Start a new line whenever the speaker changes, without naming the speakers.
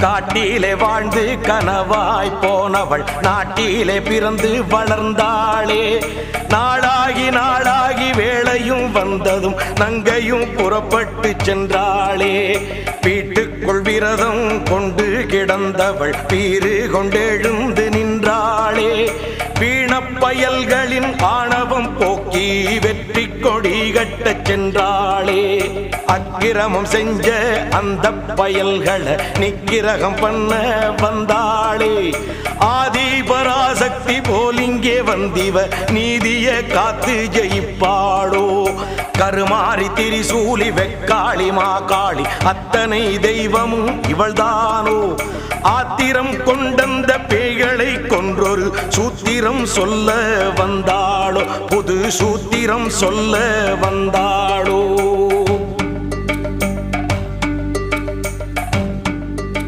காட்டிலே வாழ்ந்து கனவாய் போனவள் நாட்டிலே பிறந்து வளர்ந்தாளே. நாளாகி வேளையும் வந்ததும் நங்கையும் புறப்பட்டு சென்றாளே. வீட்டுக்குள் விரதம் கொண்டு கிடந்தவள் பீறு கொண்டெழுந்து நின்றாளே. வீணப்பயல்களின் ஆணவம் போக்கி வெற்றி கொடி கட்டச் சென்றாளே. அக்கிரமம் செஞ்ச அந்த பயல்களை நிக்கிரகம் பண்ண வந்தாளே. ஆதிபராசக்தி போலிங்கே வந்திவ நீதிய காத்து ஜெயிப்பாளோ. கருமாறி திரிசூலி வெக்காளி மாகாளி அத்தனை தெய்வமும் இவள்தானோ. ஆத்திரம் கொண்டந்த பேய்களை கொன்றொரு சூத்திரம் சொல்ல வந்தாளோ. புது சூத்திரம் சொல்ல வந்தாளோ.